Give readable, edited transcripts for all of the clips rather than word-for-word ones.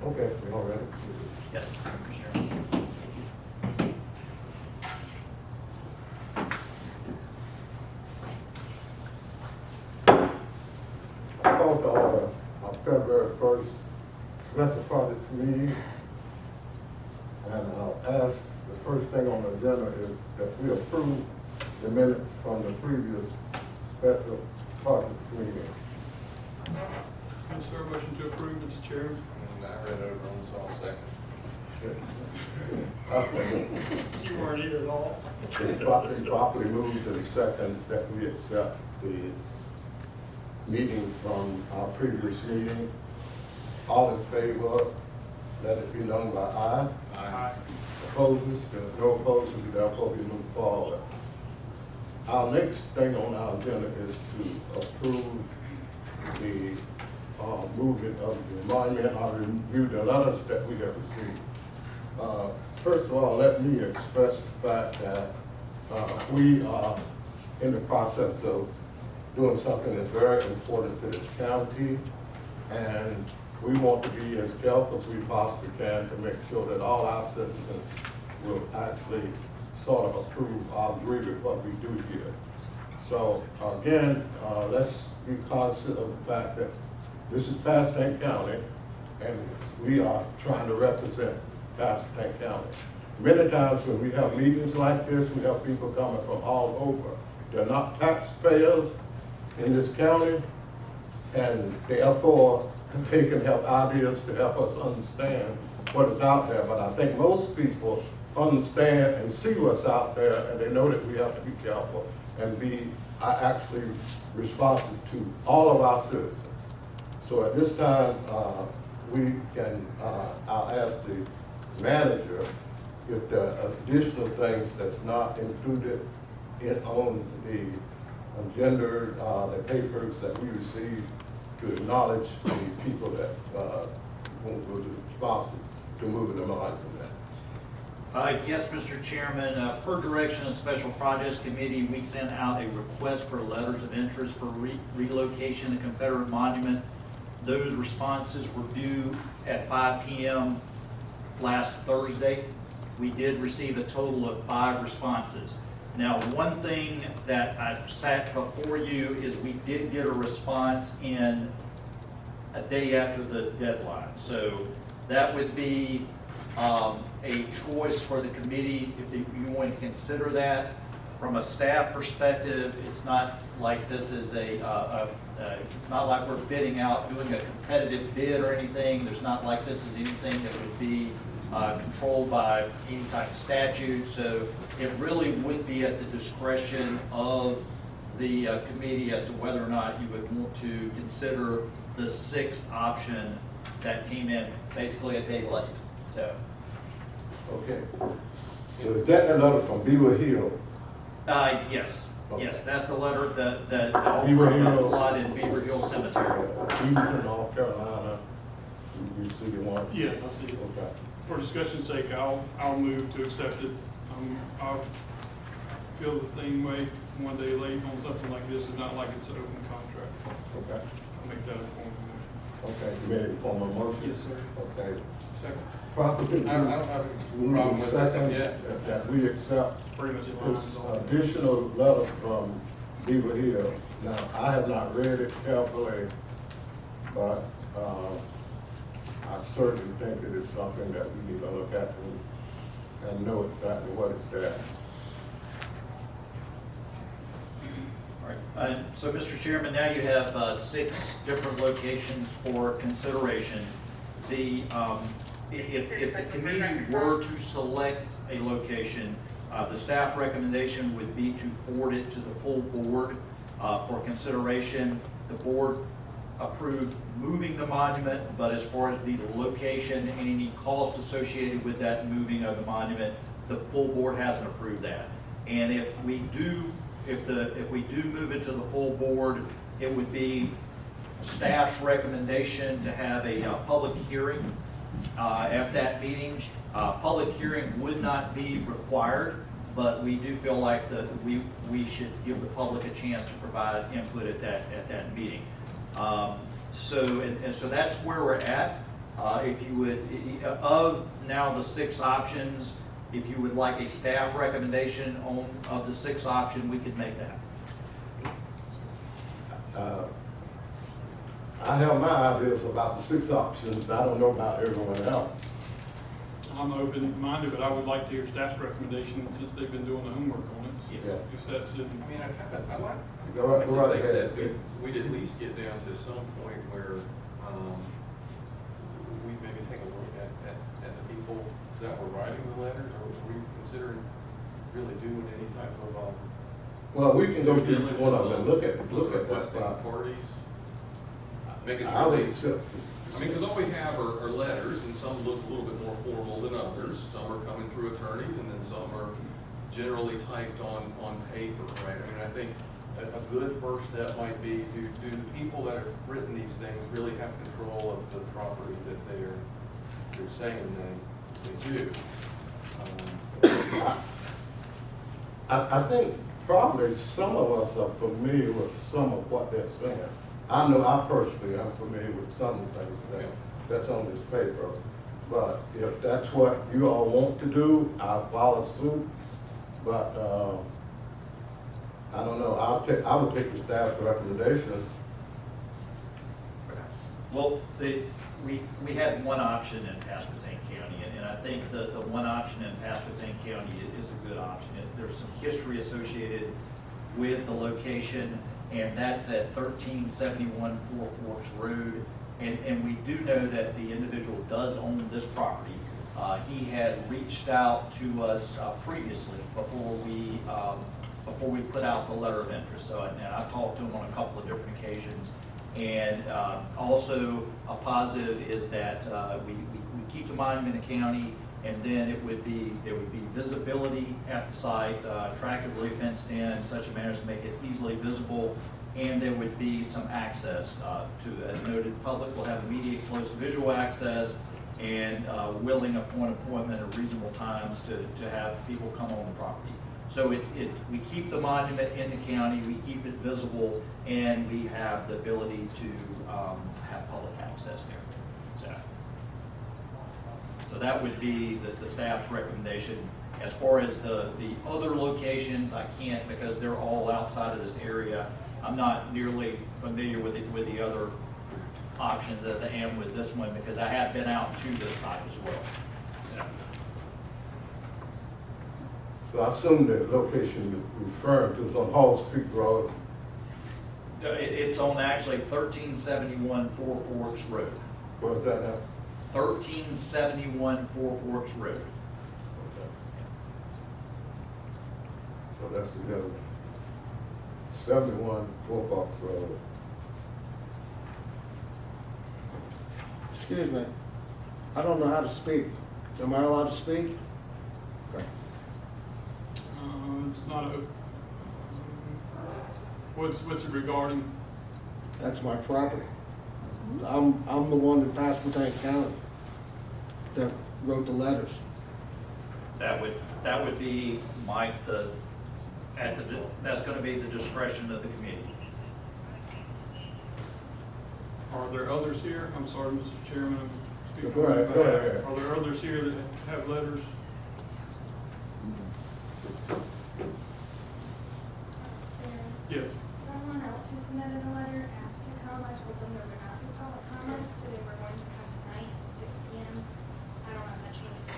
Okay, we all ready? Yes, Mr. Chairman. I call to order our February 1st special projects meeting. And I'll ask, the first thing on the agenda is that we approve the minutes from the previous special projects meeting. Is there a motion to approve, Mr. Chairman? And I read over them, so I'll second. You weren't here at all. It's properly moved and second that we accept the meeting from our previous meeting. All in favor, let it be known by aye. Aye. Opposes, there's no opposers, therefore we move forward. Our next thing on our agenda is to approve the movement of the monument. I reviewed the letters that we have received. First of all, let me express the fact that we are in the process of doing something that's very important to this county, and we want to be as careful as we possibly can to make sure that all our citizens will actually sort of approve or agree with what we do here. So again, let's be cognizant of the fact that this is Pasquotank County, and we are trying to represent Pasquotank County. Many times when we have meetings like this, we have people coming from all over. They're not taxpayers in this county, and therefore they can have ideas to help us understand what is out there. But I think most people understand and see what's out there, and they know that we have to be careful and be actually responsive to all of our citizens. So at this time, we can, I'll ask the manager if there are additional things that's not included on the agenda, the papers that we received, to acknowledge the people that will be responsible to moving them on from that. Yes, Mr. Chairman, per direction of Special Projects Committee, we sent out a request for letters of interest for relocation of Confederate Monument. Those responses were due at 5 p.m. last Thursday. We did receive a total of 5 responses. Now, one thing that I sat before you is we did get a response in a day after the deadline. So that would be a choice for the committee if you want to consider that. From a staff perspective, it's not like this is not like we're bidding out, doing a competitive bid or anything. There's not like this is anything that would be controlled by any type of statute. So it really would be at the discretion of the committee as to whether or not you would want to consider the 6th option that came in basically a day late. So. Okay. So is that a letter from Beaver Hill? Yes, Okay. yes, that's the letter that Beaver Hill. lot in Beaver Hill Cemetery. Beaver, North Carolina. You see the one? Yes, I see it. Okay. For discussion's sake, I'll move to accept it. I feel the same way. One day late on something like this is not like it's an open contract. Okay. I'll make that a form of motion. Okay, you made a formal motion? Yes, sir. Okay. Second. Properly. I don't have a problem with it. Second, Yeah. that we accept Pretty much in line this with all. additional letter from Beaver Hill. Now, I have not read it carefully, but I certainly think it is something that we need to look at and know exactly what is there. All right. So, Mr. Chairman, now you have 6 different locations for consideration. If the committee were to select a location, the staff recommendation would be to forward it to the full board for consideration. The board approved moving the monument, but as far as the location and any cost associated with that moving of the monument, the full board hasn't approved that. And if we do move it to the full board, it would be staff's recommendation to have a public hearing at that meeting. Public hearing would not be required, but we do feel like that we should give the public a chance to provide input at that meeting. So that's where we're at. If you would, of now the 6 options, if you would like a staff recommendation of the 6 option, we could make that. I have my ideas about the 6 options, I don't know about everyone else. I'm open-minded, but I would like to hear staff's recommendation since they've been doing the homework on it. Yes. Yeah. If that's in, I mean, I'd like. Go right- go right I'd like to ahead. think that we'd at least get down to some point where, we maybe take a look at the people that were writing the letters, or were we considering really doing any type of, Well, we can go due through each one of them, look diligence at on that requesting spot. parties? Making I sure would they, accept. I mean, because all we have are letters, and some look a little bit more formal than others. Some are coming through attorneys, and then some are generally typed on paper, right? I mean, I think a good first step might be, do the people that have written these things really have control of the property that they're saying they do? I think probably some of us are familiar with some of what they're saying. I know I personally am familiar with some of the things that's on this paper. But if that's what you all want to do, I'll follow suit. But, I don't know, I would take the staff's recommendation. Well, we had one option in Pasquotank County, and I think the one option in Pasquotank County is a good option. There's some history associated with the location, and that's at 1371 Four Forks Road. And we do know that the individual does own this property. He had reached out to us previously before we put out the letter of interest. So, and I've talked to him on a couple of different occasions. And also a positive is that we keep the monument in the county, and then there would be visibility at the site, attractively fenced in such a manner as to make it easily visible, and there would be some access to, as noted, public will have immediate close visual access and willing upon appointment at reasonable times to have people come on the property. So we keep the monument in the county, we keep it visible, and we have the ability to have public access there. So that would be the staff's recommendation. As far as the other locations, I can't, because they're all outside of this area. I'm not nearly familiar with the other options as I am with this one, because I have been out to this site as well. So I assume the location you're referring to is on Halls Creek Road. It's on actually 1371 Four Forks Road. Where's that now? 1371 Four Forks Road. Okay. So that's the other. 71 Four Forks Road. Excuse me, I don't know how to speak. Am I allowed to speak? Okay. it's not a, what's it regarding? That's my property. I'm the one in Pasquotank County that wrote the letters. That would be that's gonna be the discretion of the committee. Are there others here? I'm sorry, Mr. Chairman, I'm speaking. Go ahead, go ahead. Are there others here that have letters? Yes. Someone else who submitted a letter asked to come. I told them there were not any public comments, so they were going to come tonight at 6 p.m. I don't know if that changes.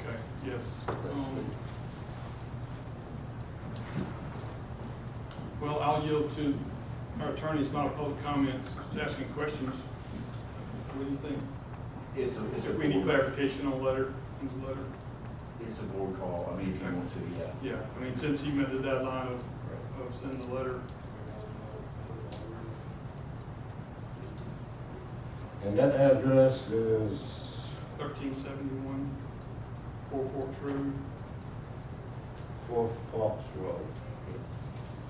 Okay, yes. Well, I'll yield to our attorney. It's not a public comment, it's asking questions. What do you think? It's a If we need clarification on the letter, It's a board call, I mean, if you want to, yeah. Yeah, I mean, since he met the deadline of sending the letter. And that address is 1371 Four Forks Road. Four Forks Road.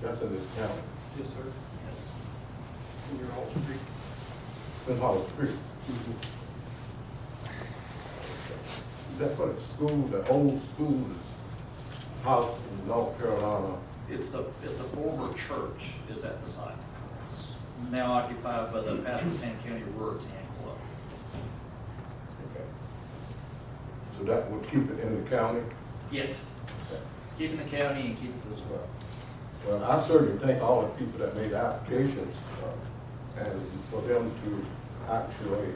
That's in this county. Yes, sir. Yes. In your Hall Street. It's in Halls Creek. That's what the school, the old school house in North Carolina. It's a former church is at the site. It's now occupied by the Pasquotank County Rotary Club. that would keep it in the county. Yes. Keeping the county and keep it as well. Well, I certainly thank all the people that made applications, and for them to actually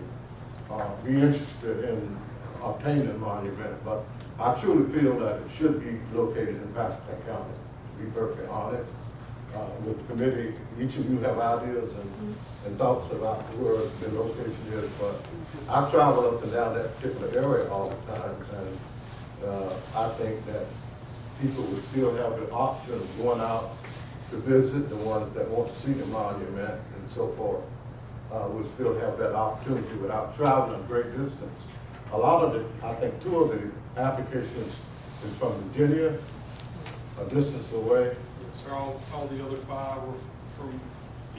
be interested in obtaining a monument, but I truly feel that it should be located in Pasquotank County, to be perfectly honest. With the committee, each of you have ideas and thoughts about where the location is, but I travel up and down that particular area all the time, and I think that people would still have the option of going out to visit, the ones that want to see the monument and so forth, would still have that opportunity without traveling a great distance. A lot of the, I think 2 of the applications is from Virginia, a distance away. Yes, sir, all the other 5 were from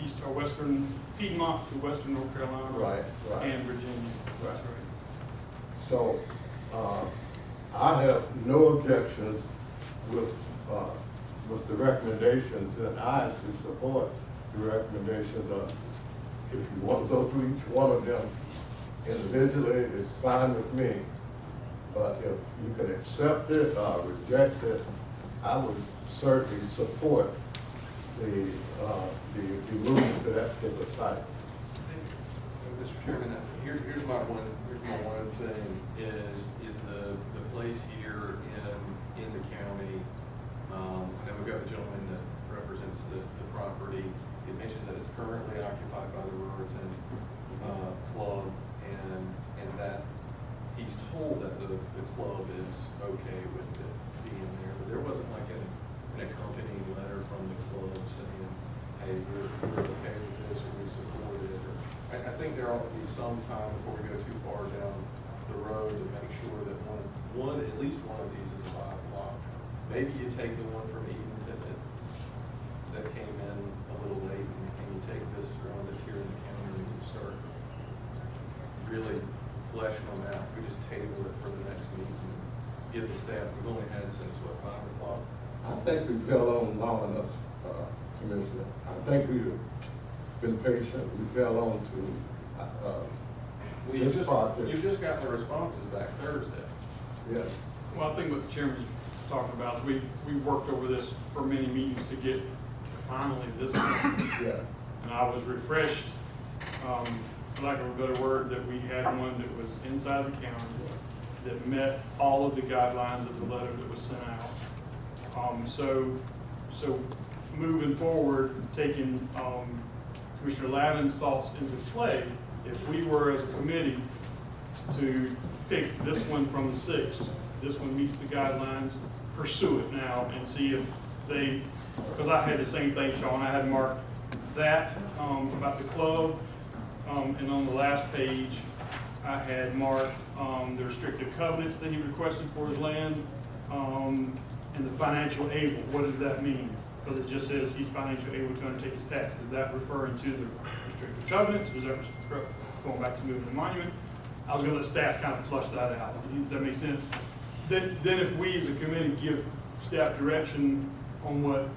east or western Piedmont to western North Carolina. Right, right. And Virginia. That's right. So, I have no objections with the recommendations, and I actually support the recommendations of, if you want to go through each one of them individually, it's fine with me. But if you can accept it or reject it, I would certainly support the movement to that particular site. Mr. Chairman, here's my one thing is the place here in the county. I know we've got a gentleman that represents the property. It mentions that it's currently occupied by the Ruritan Club, and that he's told that the club is okay with it being there, but there wasn't like an accompanying letter from the club saying, hey, we're okay with this, or we support it. Or, I think there ought to be some time before we go too far down the road to make sure that at least one of these is a viable option. Maybe you take the one from Edenton that came in a little late, and you take this one that's here in the county, and you start really fleshing them out. We just table it for the next meeting and give the staff, we've only had since, what, 5 o'clock? I think we fell on long enough, Commissioner. I think we've been patient. We fell on to Well, this project. you've just gotten the responses back Thursday. Yes. Well, I think what the chairman's talking about, we worked over this for many meetings to get finally this one. Yeah. And I was refreshed, for lack of a better word, that we had one that was inside the county, that met all of the guidelines of the letter that was sent out. So moving forward, taking Commissioner Lavin's thoughts into play, if we were as a committee to pick this one from the 6, this one meets the guidelines, pursue it now and see if they, because I had the same thing, Sean, I had marked that about the club, and on the last page, I had marked the restrictive covenants that he requested for his land, and the financial able. What does that mean? Because it just says he's financially able to undertake his task. Is that referring to the restrictive covenants? Is that going back to moving the monument? I was going to let staff kind of flush that out. Does that make sense? Then if we as a committee give staff direction on what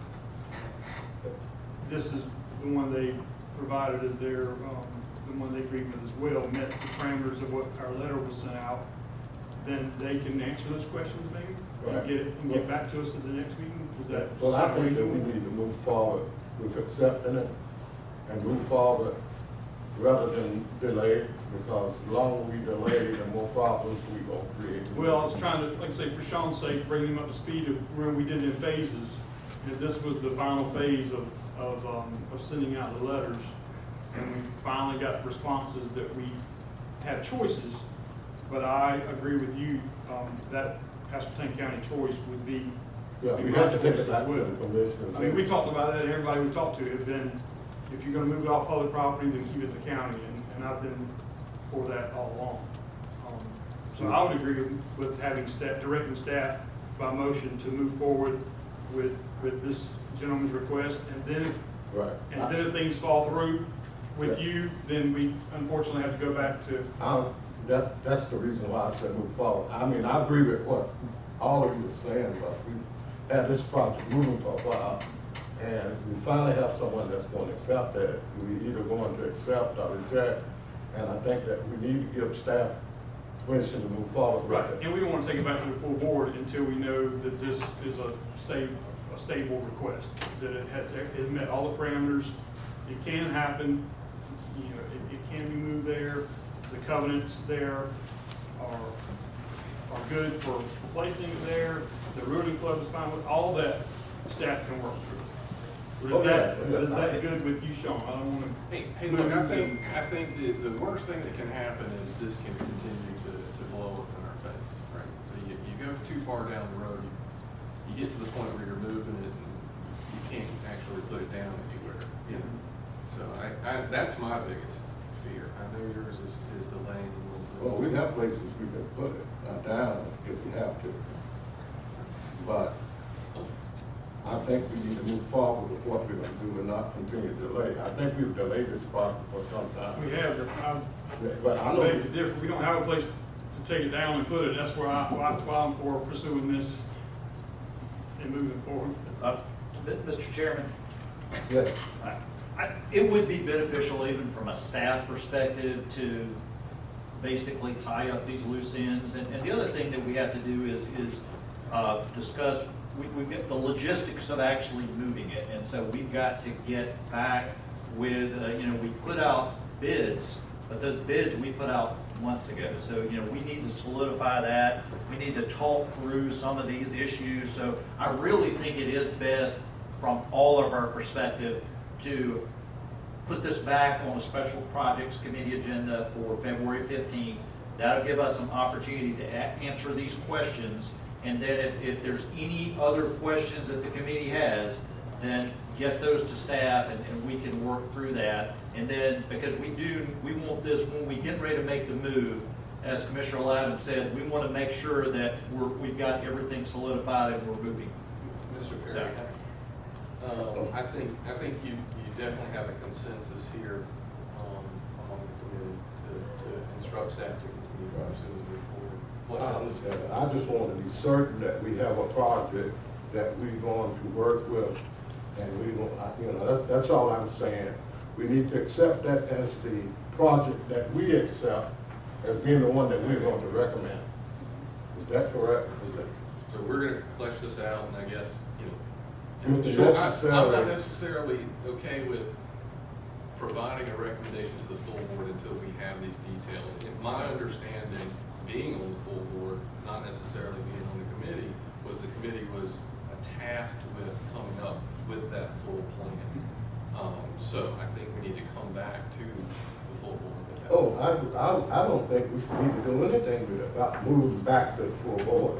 this is the one they provided as their, the one they agreed with as well, met the parameters of what our letter was sent out, then they can answer those questions maybe? Right. And get back to us at the next meeting? Is that? Well, I think that we need to move forward with accepting it and move forward rather than delay, because the longer we delay, the more problems we gonna create. Well, I was trying to, like I say, for Sean's sake, bring him up to speed of where we did it in phases. And this was the final phase of sending out the letters. And we finally got responses that we had choices. But I agree with you, that Pasquotank County choice would be. Yeah, we have to take it back to the commissioners. I mean, we talked about it, and everybody we talked to have been, if you're gonna move it off public property, then keep it the county, and I've been for that all along. So I would agree with having staff, directing staff by motion to move forward with this gentleman's request, and then if things fall through with you, then we unfortunately have to go back to. That's the reason why I said move forward. I mean, I agree with what all of you are saying, but we had this project moving for a while, and we finally have someone that's going to accept that. We're either going to accept or reject, and I think that we need to give staff permission to move forward with Right, it. and we don't want to take it back to the full board until we know that this is a stable request, that it met all the parameters. It can happen, you know, it can be moved there, the covenants there are good for placing it there, the rooting club is fine with, all that staff can work through. But is that good with you, Sean? I don't want to. Hey, look, I think the worst thing that can happen is this can continue to blow up in our face, right? So you go too far down the road, you get to the point where you're moving it and you can't actually put it down anywhere, you know? So that's my biggest fear. I know yours is delaying a little bit. Well, we have places we can put it down if we have to. But I think we need to move forward with what we're gonna do and not continue to delay. I think we've delayed this project for some time. We have, But I I know, beg to differ, we don't have a place to take it down and put it, that's why I'm for pursuing this and moving forward. Mr. Chairman, yes, it would be beneficial even from a staff perspective to basically tie up these loose ends. And the other thing that we have to do is discuss, we've got the logistics of actually moving it. And so we've got to get back with, we put out bids, but those bids we put out months ago. So, we need to solidify that. We need to talk through some of these issues. So I really think it is best from all of our perspective to put this back on a special projects committee agenda for February 15th. That'll give us some opportunity to answer these questions. And then if there's any other questions that the committee has, then get those to staff and we can work through that. And then, because we want this, when we get ready to make the move, as Commissioner Lavin said, we want to make sure that we've got everything solidified and we're moving. Mr. Perry, I think you definitely have a consensus here among the committee to instruct staff to continue to pursue and move forward. I understand that. I just want to be certain that we have a project that we're going to work with, and we won't, that's all I'm saying. We need to accept that as the project that we accept as being the one that we're going to recommend. Is that correct? So we're going to flesh this out, and I guess, With the sure, I'm necessary- not necessarily okay with providing a recommendation to the full board until we have these details. In my understanding, being on the full board, not necessarily being on the committee, was the committee was tasked with coming up with that full plan. So I think we need to come back to the full board with that. Oh, I don't think we should need to do anything with it, about moving back to the full board.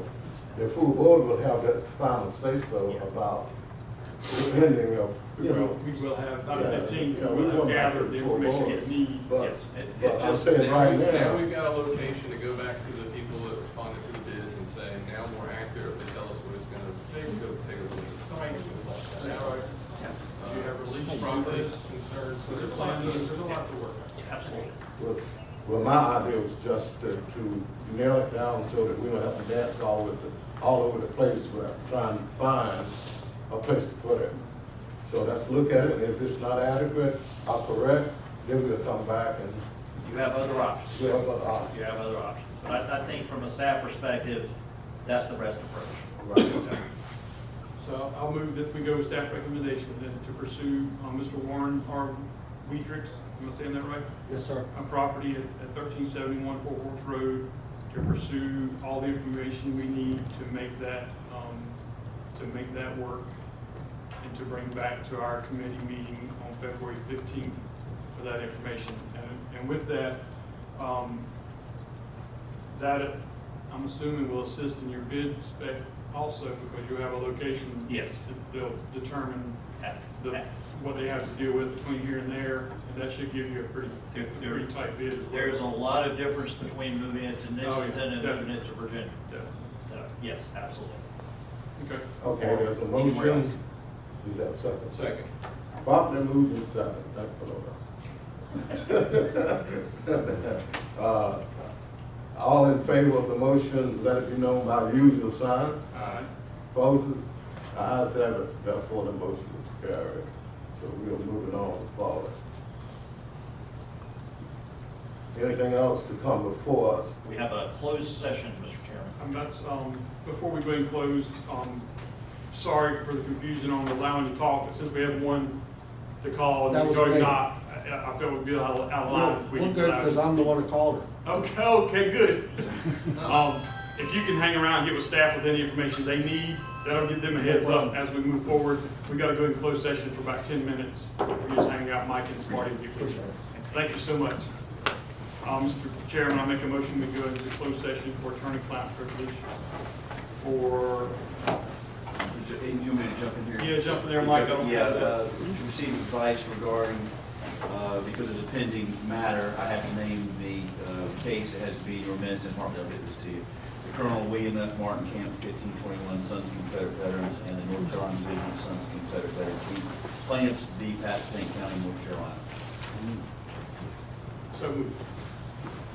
The full board will have that final say-so about the ending of, We will have, by the Yeah, 15th, yeah, we'll we have want gathered to the full information board. we need. But, Yes, but I'm saying Now right we- Now now, we've got a location to go back to the people that responded to the bids and say, now more accurately tell us what it's gonna take, go take a look at the site, and all that. That's right. You have release process concerns, so there's a lot to work on. Absolutely. well, my idea was just to nail it down so that we don't have to dance all over the place with trying to find a place to put it. So let's look at it, and if it's not adequate or correct, then we'll come back and You have other options. do other options. You have other options. But I think from a staff perspective, that's the best approach. Right. So I'll move that we go with staff recommendation then to pursue Mr. Warren R. Weidrich's, am I saying that right? Yes, sir. A property at 1371 Four Horse Road, to pursue all the information we need to make that work, and to bring back to our committee meeting on February 15th for that information. And with that, that I'm assuming will assist in your bid spec also, because you have a location. Yes. that they'll determine Uh, what they have to deal with between here and there, and that should give you a pretty tight bid as well. There's a lot of difference between moving it to Lexington and moving it to Virginia. Yeah. So, yes, absolutely. Okay. Okay, there's a Anywhere else? motion. Is that second? Second. Properly moved in second. Thank you, Lord. All in favor of the motion, let it be known by the usual sign. Aye. Opposes? Ayes have it, therefore the motion is carried. So we are moving on forward. Anything else to come before us? We have a closed session, Mr. Chairman. And that's, before we go and close, sorry for the confusion on allowing you to talk, but since we have one to call That and was you me. not, I felt it would be out of line if we. We're good, because I'm the one that called her. Okay, good. If you can hang around and get with staff with any information they need, that'll give them a heads up as we move forward. We gotta go in closed session for about 10 minutes. We're just hanging out, Mike and Smarty and people. Thank you so much. Mr. Chairman, I make a motion to go into closed session for attorney-client privilege for, You want me to jump in here? yeah, jump in there, Mike. Yeah, to receive advice regarding, because it's a pending matter, I have to name the case that has to be in your minutes, and Mark, I'll get this to you. The Colonel William F. Martin Camp, 1521 Sons of Confederate Veterans, and the North Carolina Division of Sons of Confederate Veterans. Plaintiffs, D. Pasquotank County, North Carolina. So moved.